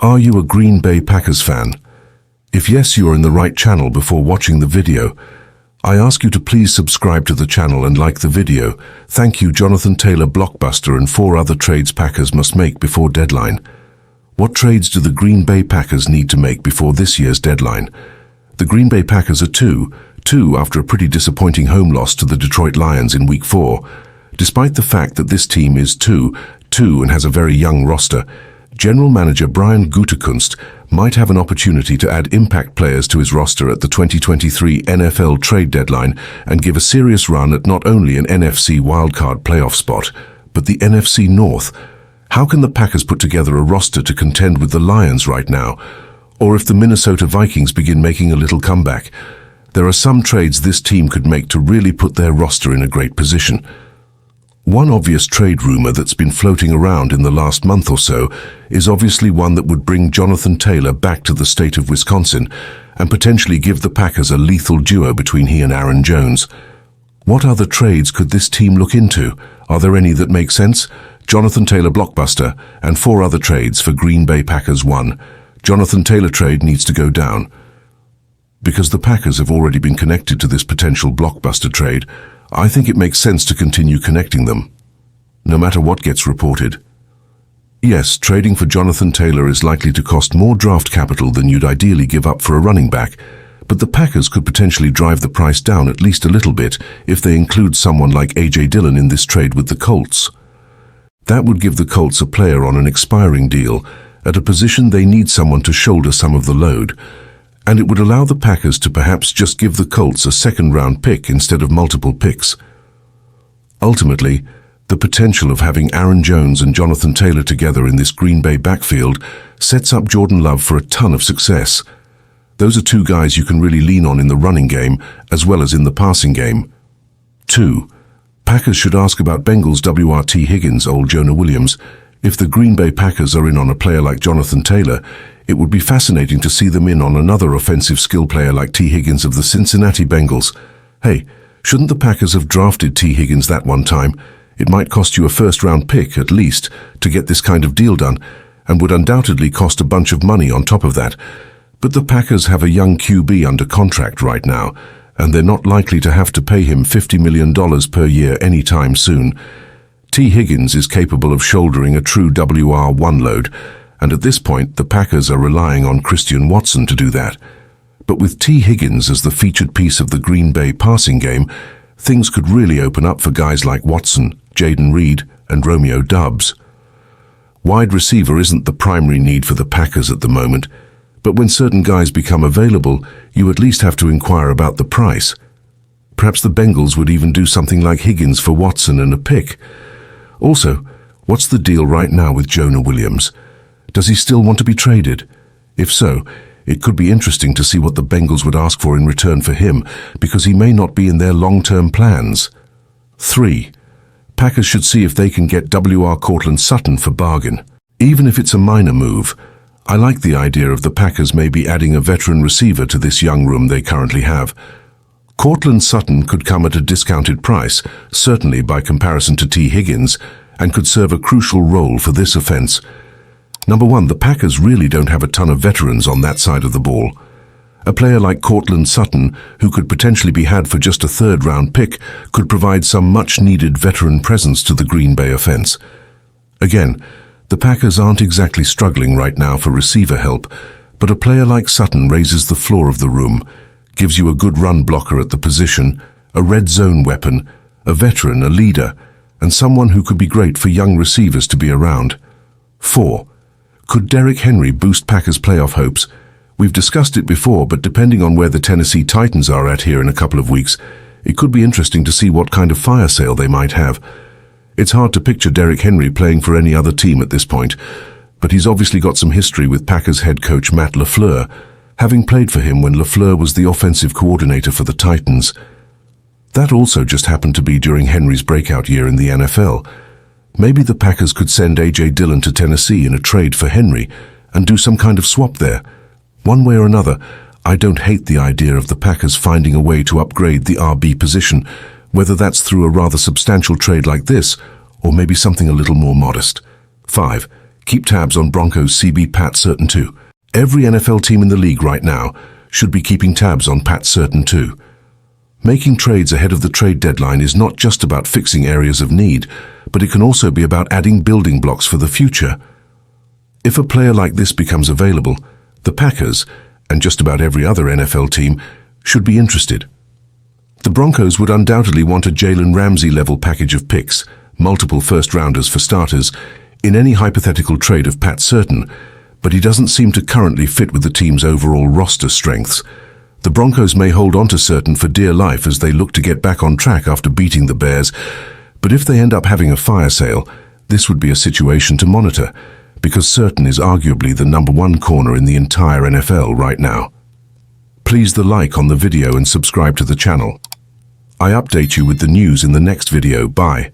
Are you a Green Bay Packers fan? If yes, you are in the right channel. Before watching the video, I ask you to please subscribe to the channel and like the video. Thank you. Jonathan Taylor blockbuster and 4 other trades Packers must make before deadline. What trades do the Green Bay Packers need to make before this year's deadline? The Green Bay Packers are 2-2 after a pretty disappointing home loss to the Detroit Lions in Week 4. Despite the fact that this team is 2-2 and has a very young roster, General Manager Brian Gutekunst might have an opportunity to add impact players to his roster at the 2023 NFL trade deadline and give a serious run at not only an NFC wildcard playoff spot, but the NFC North. How can the Packers put together a roster to contend with the Lions right now? Or if the Minnesota Vikings begin making a little comeback? There are some trades this team could make to really put their roster in a great position. One obvious trade rumor that's been floating around in the last month or so is obviously one that would bring Jonathan Taylor back to the state of Wisconsin and potentially give the Packers a lethal duo between he and Aaron Jones. What other trades could this team look into? Are there any that make sense? Jonathan Taylor blockbuster and 4 other trades for Green Bay Packers. 1. Jonathan Taylor trade needs to go down. Because the Packers have already been connected to this potential blockbuster trade, I think it makes sense to continue connecting them, no matter what gets reported. Yes, trading for Jonathan Taylor is likely to cost more draft capital than you'd ideally give up for a running back, but the Packers could potentially drive the price down at least a little bit if they include someone like A.J. Dillon in this trade with the Colts. That would give the Colts a player on an expiring deal at a position they need someone to shoulder some of the load, and it would allow the Packers to perhaps just give the Colts a second-round pick instead of multiple picks. Ultimately, the potential of having Aaron Jones and Jonathan Taylor together in this Green Bay backfield sets up Jordan Love for a ton of success. Those are 2 guys you can really lean on in the running game as well as in the passing game. 2. Packers should ask about Bengals T. Higgins, old Jonah Williams. If the Green Bay Packers are in on a player like Jonathan Taylor, it would be fascinating to see them in on another offensive skill player like T. Higgins of the Cincinnati Bengals. Hey, shouldn't the Packers have drafted T. Higgins that one time? It might cost you a first-round pick, at least, to get this kind of deal done, and would undoubtedly cost a bunch of money on top of that. But the Packers have a young QB under contract right now, and they're not likely to have to pay him $50 million per year anytime soon. T. Higgins is capable of shouldering a true WR1 load, and at this point the Packers are relying on Christian Watson to do that. But with T. Higgins as the featured piece of the Green Bay passing game, things could really open up for guys like Watson, Jaden Reed, and Romeo Doubs. Wide receiver isn't the primary need for the Packers at the moment, but when certain guys become available, you at least have to inquire about the price. Perhaps the Bengals would even do something like Higgins for Watson and a pick. Also, what's the deal right now with Jonah Williams? Does he still want to be traded? If so, it could be interesting to see what the Bengals would ask for in return for him, because he may not be in their long-term plans. 3. Packers should see if they can get W.R. Courtland Sutton for bargain. Even if it's a minor move, I like the idea of the Packers maybe adding a veteran receiver to this young room they currently have. Courtland Sutton could come at a discounted price, certainly by comparison to T. Higgins, and could serve a crucial role for this offense. Number 1, the Packers really don't have a ton of veterans on that side of the ball. A player like Courtland Sutton, who could potentially be had for just a 3rd-round pick, could provide some much-needed veteran presence to the Green Bay offense. Again, the Packers aren't exactly struggling right now for receiver help, but a player like Sutton raises the floor of the room, gives you a good run blocker at the position, a red zone weapon, a veteran, a leader, and someone who could be great for young receivers to be around. 4. Could Derrick Henry boost Packers' playoff hopes? We've discussed it before, but depending on where the Tennessee Titans are at here in a couple of weeks, it could be interesting to see what kind of fire sale they might have. It's hard to picture Derrick Henry playing for any other team at this point, but he's obviously got some history with Packers head coach Matt LaFleur, having played for him when LaFleur was the offensive coordinator for the Titans. That also just happened to be during Henry's breakout year in the NFL. Maybe the Packers could send A.J. Dillon to Tennessee in a trade for Henry and do some kind of swap there. One way or another, I don't hate the idea of the Packers finding a way to upgrade the RB position, whether that's through a rather substantial trade like this, or maybe something a little more modest. 5. keep tabs on Broncos CB Pat Certain too. Every NFL team in the league right now should be keeping tabs on Pat Certain too. Making trades ahead of the trade deadline is not just about fixing areas of need, but it can also be about adding building blocks for the future. If a player like this becomes available, the Packers, and just about every other NFL team, should be interested. The Broncos would undoubtedly want a Jalen Ramsey-level package of picks, multiple first-rounders for starters, in any hypothetical trade of Pat Certain, but he doesn't seem to currently fit with the team's overall roster strengths. The Broncos may hold on to Certain for dear life as they look to get back on track after beating the Bears, but if they end up having a fire sale, this would be a situation to monitor, because Certain is arguably the #1 corner in the entire NFL right now. Please the like on the video and subscribe to the channel. I update you with the news in the next video. Bye.